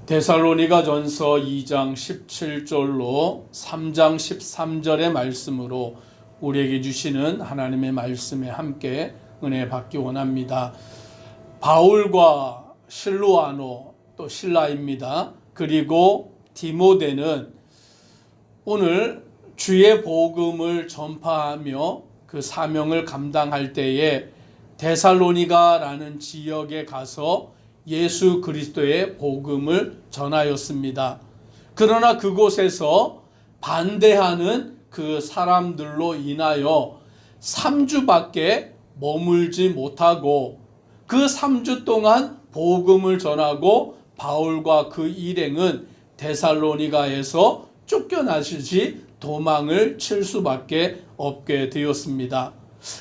데살로니가전서 2장 17절로 3장 13절의 말씀으로 우리에게 주시는 하나님의 말씀에 함께 은혜 받기 원합니다. 바울과 실로아노 또 실라입니다. 그리고 디모데는 오늘 주의 복음을 전파하며 그 사명을 감당할 때에 데살로니가라는 지역에 가서 예수 그리스도의 복음을 전하였습니다. 그러나 그곳에서 반대하는 그 사람들로 인하여 3주밖에 머물지 못하고 그 3주 동안 복음을 전하고 바울과 그 일행은 데살로니가에서 쫓겨나시지 도망을 칠 수밖에 없게 되었습니다.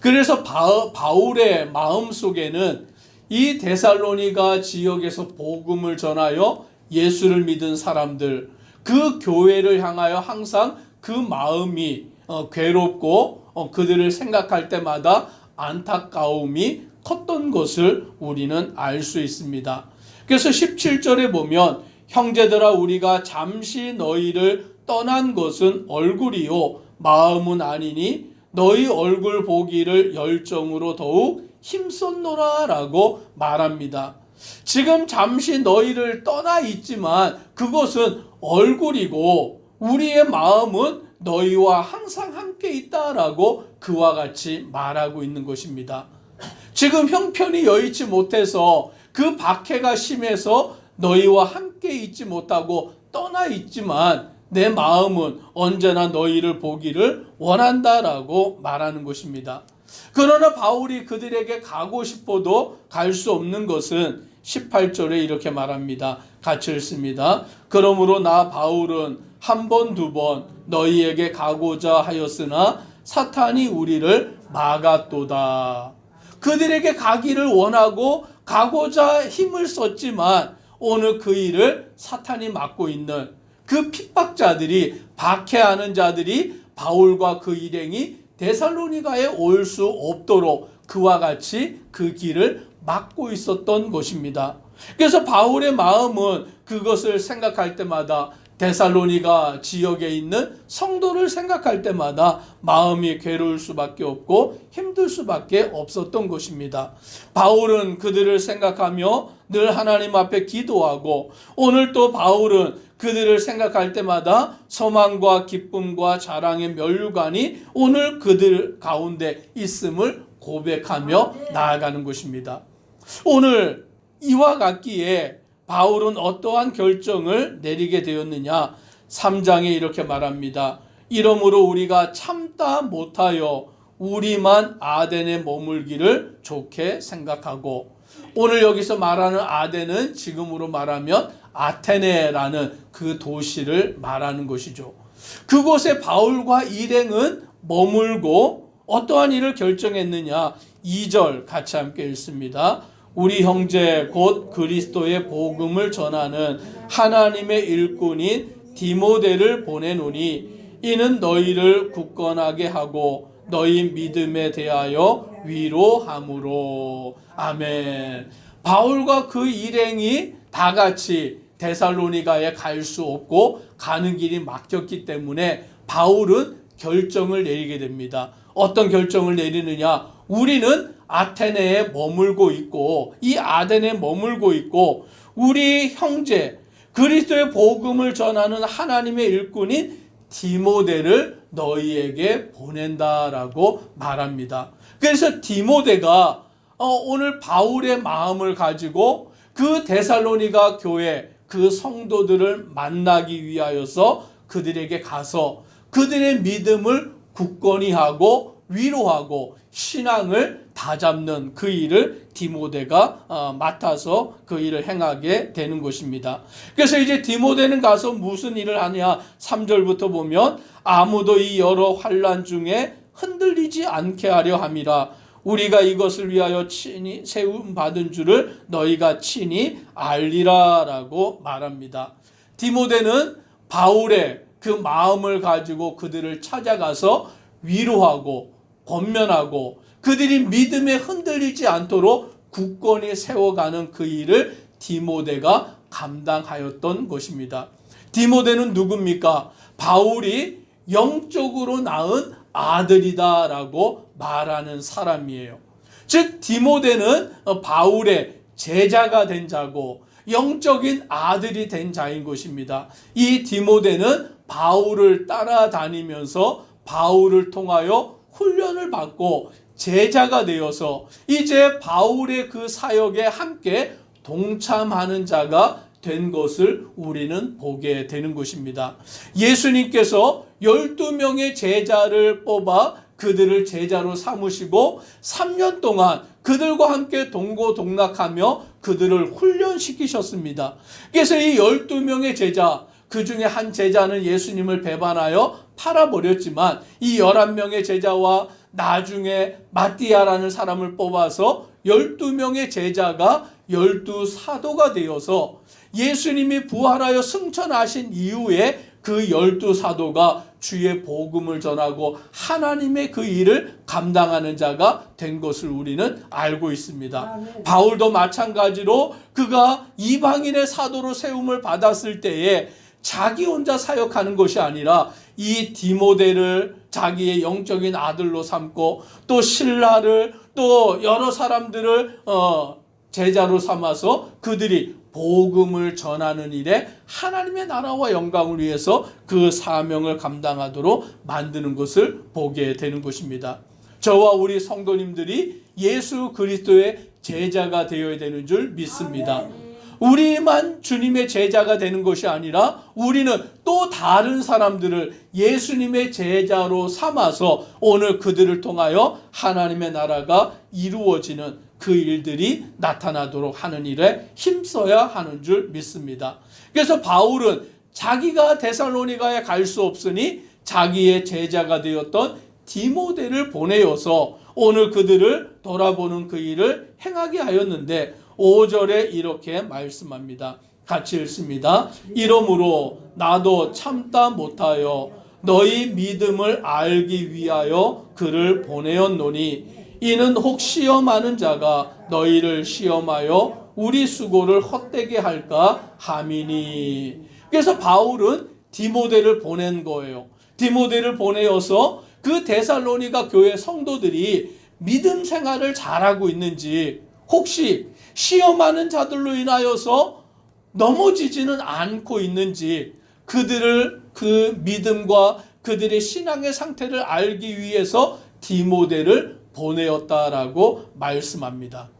그래서 바울의 마음속에는 이 데살로니가 지역에서 복음을 전하여 예수를 믿은 사람들, 그 교회를 향하여 항상 그 마음이 괴롭고 그들을 생각할 때마다 안타까움이 컸던 것을 우리는 알 수 있습니다. 그래서 17절에 보면 형제들아 우리가 잠시 너희를 떠난 것은 얼굴이요 마음은 아니니 너희 얼굴 보기를 열정으로 더욱 힘썼노라 라고 말합니다. 지금 잠시 너희를 떠나 있지만 그것은 얼굴이고 우리의 마음은 너희와 항상 함께 있다라고 그와 같이 말하고 있는 것입니다. 지금 형편이 여의치 못해서 그 박해가 심해서 너희와 함께 있지 못하고 떠나 있지만 내 마음은 언제나 너희를 보기를 원한다라고 말하는 것입니다. 그러나 바울이 그들에게 가고 싶어도 갈 수 없는 것은 18절에 이렇게 말합니다. 같이 읽습니다. 그러므로 나 바울은 한 번, 두 번 너희에게 가고자 하였으나 사탄이 우리를 막았도다. 그들에게 가기를 원하고 가고자 힘을 썼지만 오늘 그 일을 사탄이 막고 있는 그 핍박자들이, 박해하는 자들이 바울과 그 일행이 데살로니가에 올 수 없도록 그와 같이 그 길을 막고 있었던 것입니다. 그래서 바울의 마음은 그것을 생각할 때마다 데살로니가 지역에 있는 성도를 생각할 때마다 마음이 괴로울 수밖에 없고 힘들 수밖에 없었던 것입니다. 바울은 그들을 생각하며 늘 하나님 앞에 기도하고 오늘 또 바울은 그들을 생각할 때마다 소망과 기쁨과 자랑의 면류관이 오늘 그들 가운데 있음을 고백하며 나아가는 것입니다. 오늘 이와 같기에 바울은 어떠한 결정을 내리게 되었느냐? 3장에 이렇게 말합니다. 이러므로 우리가 참다 못하여 우리만 아덴에 머물기를 좋게 생각하고, 오늘 여기서 말하는 아덴은 지금으로 말하면 아테네라는 그 도시를 말하는 것이죠. 그곳에 바울과 일행은 머물고 어떠한 일을 결정했느냐? 2절 같이 함께 읽습니다. 우리 형제 곧 그리스도의 복음을 전하는 하나님의 일꾼인 디모데를 보내노니 이는 너희를 굳건하게 하고 너희 믿음에 대하여 위로함으로. 아멘. 바울과 그 일행이 다 같이 데살로니가에 갈 수 없고 가는 길이 막혔기 때문에 바울은 결정을 내리게 됩니다. 어떤 결정을 내리느냐? 우리는 아테네에 머물고 있고 이 아덴에 머물고 있고 우리 형제 그리스도의 복음을 전하는 하나님의 일꾼인 디모데를 너희에게 보낸다라고 말합니다. 그래서 디모데가 오늘 바울의 마음을 가지고 그 데살로니가 교회 그 성도들을 만나기 위하여서 그들에게 가서 그들의 믿음을 굳건히 하고 위로하고 신앙을 다잡는 그 일을 디모데가 맡아서 그 일을 행하게 되는 것입니다. 그래서 이제 디모데는 가서 무슨 일을 하냐? 3절부터 보면 아무도 이 여러 환난 중에 흔들리지 않게 하려 함이라. 우리가 이것을 위하여 친히 세움 받은 줄을 너희가 친히 알리라 라고 말합니다. 디모데는 바울의 그 마음을 가지고 그들을 찾아가서 위로하고 권면하고 그들이 믿음에 흔들리지 않도록 굳건히 세워가는 그 일을 디모데가 감당하였던 것입니다. 디모데는 누굽니까? 바울이 영적으로 낳은 아들이다라고 말하는 사람이에요. 즉 디모데는 바울의 제자가 된 자고 영적인 아들이 된 자인 것입니다. 이 디모데는 바울을 따라다니면서 바울을 통하여 훈련을 받고 제자가 되어서 이제 바울의 그 사역에 함께 동참하는 자가 된 것을 우리는 보게 되는 것입니다. 예수님께서 12명의 제자를 뽑아 그들을 제자로 삼으시고 3년 동안 그들과 함께 동고동락하며 그들을 훈련시키셨습니다. 그래서 이 12명의 제자, 그 중에 한 제자는 예수님을 배반하여 팔아버렸지만 이 11명의 제자와 나중에 마띠아라는 사람을 뽑아서 12명의 제자가 12사도가 되어서 예수님이 부활하여 승천하신 이후에 그 12사도가 주의 복음을 전하고 하나님의 그 일을 감당하는 자가 된 것을 우리는 알고 있습니다. 바울도 마찬가지로 그가 이방인의 사도로 세움을 받았을 때에 자기 혼자 사역하는 것이 아니라 이 디모데를 자기의 영적인 아들로 삼고 또 신라를 또 여러 사람들을 제자로 삼아서 그들이 복음을 전하는 일에 하나님의 나라와 영광을 위해서 그 사명을 감당하도록 만드는 것을 보게 되는 것입니다. 저와 우리 성도님들이 예수 그리스도의 제자가 되어야 되는 줄 믿습니다. 우리만 주님의 제자가 되는 것이 아니라 우리는 또 다른 사람들을 예수님의 제자로 삼아서 오늘 그들을 통하여 하나님의 나라가 이루어지는 그 일들이 나타나도록 하는 일에 힘써야 하는 줄 믿습니다. 그래서 바울은 자기가 데살로니가에 갈 수 없으니 자기의 제자가 되었던 디모데를 보내어서 오늘 그들을 돌아보는 그 일을 행하게 하였는데 5절에 이렇게 말씀합니다. 같이 읽습니다. 이러므로 나도 참다 못하여 너희 믿음을 알기 위하여 그를 보내었노니 이는 혹 시험하는 자가 너희를 시험하여 우리 수고를 헛되게 할까 함이니. 그래서 바울은 디모데를 보낸 거예요. 디모데를 보내어서 그 데살로니가 교회 성도들이 믿음 생활을 잘하고 있는지, 혹시 시험하는 자들로 인하여서 넘어지지는 않고 있는지 그들을 그 믿음과 그들의 신앙의 상태를 알기 위해서 디모데를 보내었다라고 말씀합니다.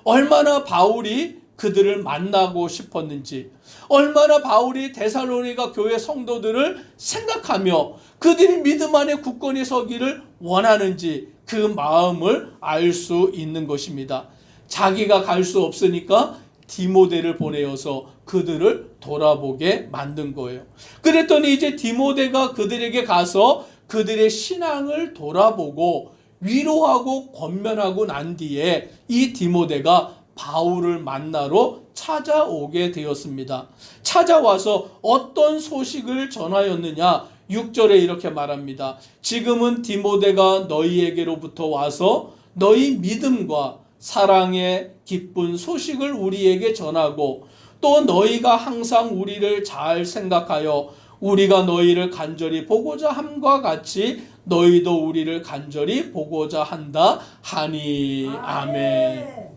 얼마나 바울이 그들을 만나고 싶었는지, 얼마나 바울이 데살로니가 교회 성도들을 생각하며 그들이 믿음 안에 굳건히 서기를 원하는지 그 마음을 알 수 있는 것입니다. 자기가 갈 수 없으니까 디모데를 보내어서 그들을 돌아보게 만든 거예요. 그랬더니 이제 디모데가 그들에게 가서 그들의 신앙을 돌아보고 위로하고 권면하고 난 뒤에 이 디모데가 바울을 만나러 찾아오게 되었습니다. 찾아와서 어떤 소식을 전하였느냐? 6절에 이렇게 말합니다. 지금은 디모데가 너희에게로부터 와서 너희 믿음과 사랑의 기쁜 소식을 우리에게 전하고 또 너희가 항상 우리를 잘 생각하여 우리가 너희를 간절히 보고자 함과 같이 너희도 우리를 간절히 보고자 한다 하니. 아멘.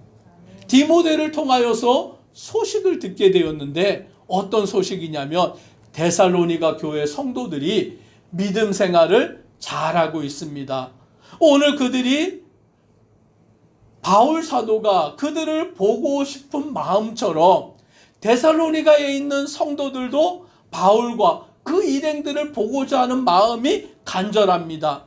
디모데를 통하여서 소식을 듣게 되었는데 어떤 소식이냐면 데살로니가 교회 성도들이 믿음 생활을 잘하고 있습니다. 오늘 그들이 바울 사도가 그들을 보고 싶은 마음처럼 데살로니가에 있는 성도들도 바울과 그 일행들을 보고자 하는 마음이 간절합니다.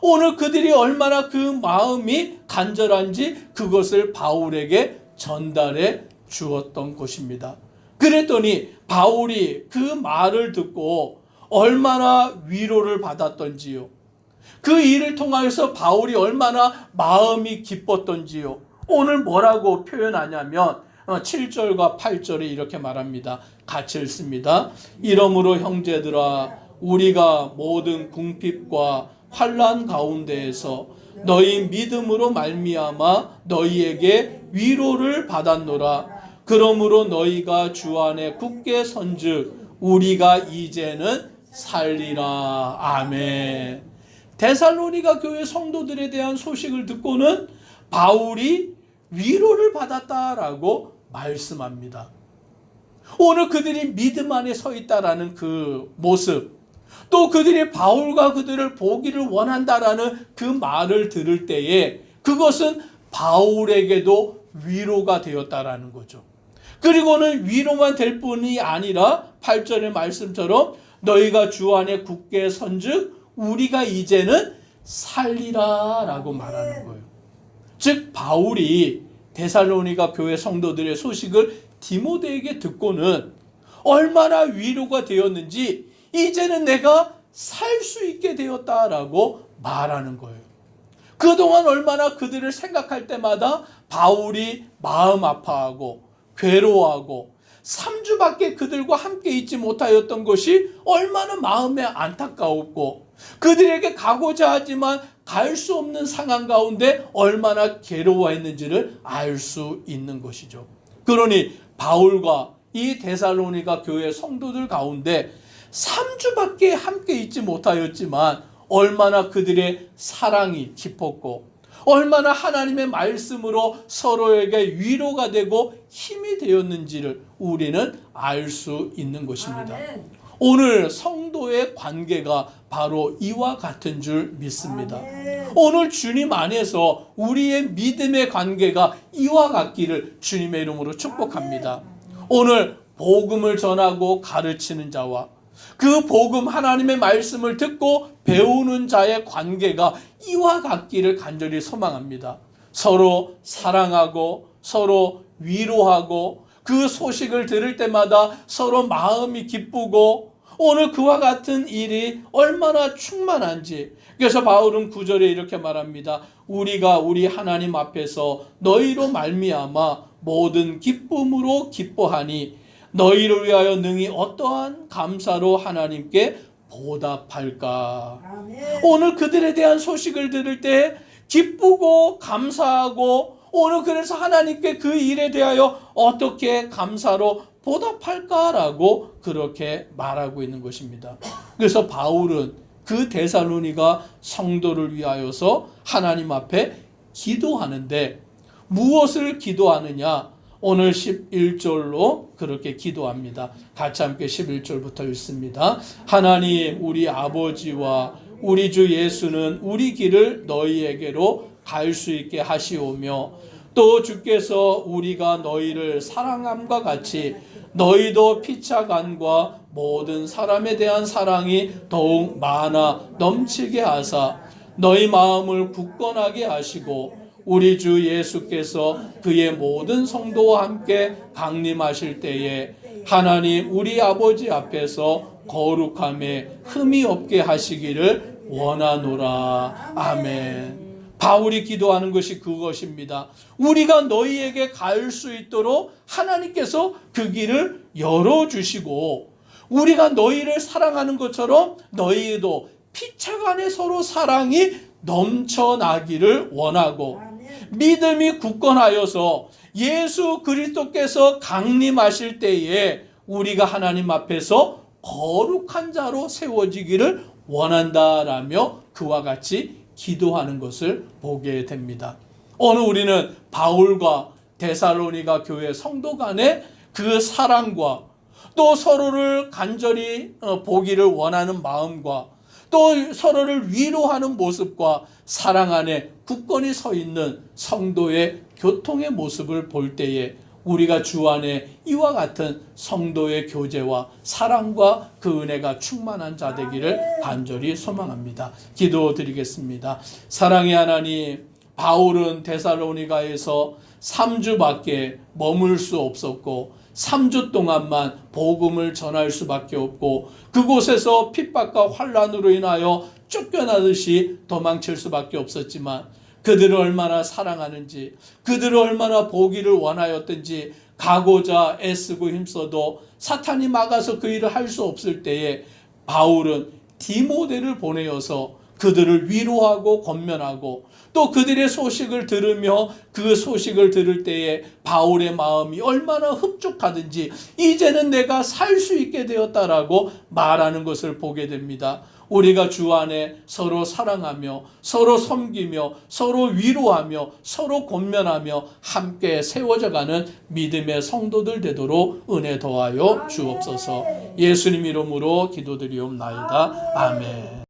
오늘 그들이 얼마나 그 마음이 간절한지 그것을 바울에게 전달해 주었던 것입니다. 그랬더니 바울이 그 말을 듣고 얼마나 위로를 받았던지요. 그 일을 통하여서 바울이 얼마나 마음이 기뻤던지요. 오늘 뭐라고 표현하냐면 7절과 8절에 이렇게 말합니다. 같이 읽습니다. 이러므로 형제들아 우리가 모든 궁핍과 환난 가운데에서 너희 믿음으로 말미암아 너희에게 위로를 받았노라. 그러므로 너희가 주 안에 굳게 선즉 우리가 이제는 살리라. 아멘. 데살로니가 교회 성도들에 대한 소식을 듣고는 바울이 위로를 받았다라고 말씀합니다. 오늘 그들이 믿음 안에 서 있다라는 그 모습, 또 그들이 바울과 그들을 보기를 원한다라는 그 말을 들을 때에 그것은 바울에게도 위로가 되었다라는 거죠. 그리고는 위로만 될 뿐이 아니라 8절의 말씀처럼 너희가 주 안에 굳게 선즉 우리가 이제는 살리라 라고 말하는 거예요. 즉 바울이 데살로니가 교회 성도들의 소식을 디모데에게 듣고는 얼마나 위로가 되었는지 이제는 내가 살 수 있게 되었다라고 말하는 거예요. 그동안 얼마나 그들을 생각할 때마다 바울이 마음 아파하고 괴로워하고 3주밖에 그들과 함께 있지 못하였던 것이 얼마나 마음에 안타까웠고 그들에게 가고자 하지만 갈 수 없는 상황 가운데 얼마나 괴로워했는지를 알 수 있는 것이죠. 그러니 바울과 이 데살로니가 교회 성도들 가운데 3주밖에 함께 있지 못하였지만 얼마나 그들의 사랑이 깊었고 얼마나 하나님의 말씀으로 서로에게 위로가 되고 힘이 되었는지를 우리는 알 수 있는 것입니다. 아멘. 오늘 성도의 관계가 바로 이와 같은 줄 믿습니다. 아멘. 오늘 주님 안에서 우리의 믿음의 관계가 이와 같기를 주님의 이름으로 축복합니다. 아멘. 오늘 복음을 전하고 가르치는 자와 그 복음 하나님의 말씀을 듣고 배우는 자의 관계가 이와 같기를 간절히 소망합니다. 서로 사랑하고 서로 위로하고 그 소식을 들을 때마다 서로 마음이 기쁘고 오늘 그와 같은 일이 얼마나 충만한지. 그래서 바울은 9절에 이렇게 말합니다. 우리가 우리 하나님 앞에서 너희로 말미암아 모든 기쁨으로 기뻐하니 너희를 위하여 능히 어떠한 감사로 하나님께 보답할까. 아멘. 오늘 그들에 대한 소식을 들을 때 기쁘고 감사하고 오늘 그래서 하나님께 그 일에 대하여 어떻게 감사로 보답할까라고 그렇게 말하고 있는 것입니다. 그래서 바울은 그 데살로니가 성도를 위하여서 하나님 앞에 기도하는데 무엇을 기도하느냐? 오늘 11절로 그렇게 기도합니다. 같이 함께 11절부터 읽습니다. 하나님 우리 아버지와 우리 주 예수는 우리 길을 너희에게로 갈 수 있게 하시오며 또 주께서 우리가 너희를 사랑함과 같이 너희도 피차간과 모든 사람에 대한 사랑이 더욱 많아 넘치게 하사 너희 마음을 굳건하게 하시고 우리 주 예수께서 그의 모든 성도와 함께 강림하실 때에 하나님 우리 아버지 앞에서 거룩함에 흠이 없게 하시기를 원하노라. 아멘. 바울이 기도하는 것이 그것입니다. 우리가 너희에게 갈 수 있도록 하나님께서 그 길을 열어주시고 우리가 너희를 사랑하는 것처럼 너희도 피차간에 서로 사랑이 넘쳐나기를 원하고 믿음이 굳건하여서 예수 그리스도께서 강림하실 때에 우리가 하나님 앞에서 거룩한 자로 세워지기를 원한다라며 그와 같이 기도하는 것을 보게 됩니다. 오늘 우리는 바울과 데살로니가 교회 성도 간의 그 사랑과 또 서로를 간절히 보기를 원하는 마음과 또 서로를 위로하는 모습과 사랑 안에 굳건히 서 있는 성도의 교통의 모습을 볼 때에 우리가 주 안에 이와 같은 성도의 교제와 사랑과 그 은혜가 충만한 자 되기를 간절히 소망합니다. 기도드리겠습니다. 사랑의 하나님, 바울은 데살로니가에서 3주밖에 머물 수 없었고 3주 동안만 복음을 전할 수밖에 없고 그곳에서 핍박과 환난으로 인하여 쫓겨나듯이 도망칠 수밖에 없었지만 그들을 얼마나 사랑하는지 그들을 얼마나 보기를 원하였든지 가고자 애쓰고 힘써도 사탄이 막아서 그 일을 할 수 없을 때에 바울은 디모데를 보내어서 그들을 위로하고 권면하고 또 그들의 소식을 들으며 그 소식을 들을 때에 바울의 마음이 얼마나 흡족하든지 이제는 내가 살 수 있게 되었다라고 말하는 것을 보게 됩니다. 우리가 주 안에 서로 사랑하며 서로 섬기며 서로 위로하며 서로 권면하며 함께 세워져가는 믿음의 성도들 되도록 은혜 더하여 주옵소서. 예수님 이름으로 기도드리옵나이다. 아멘.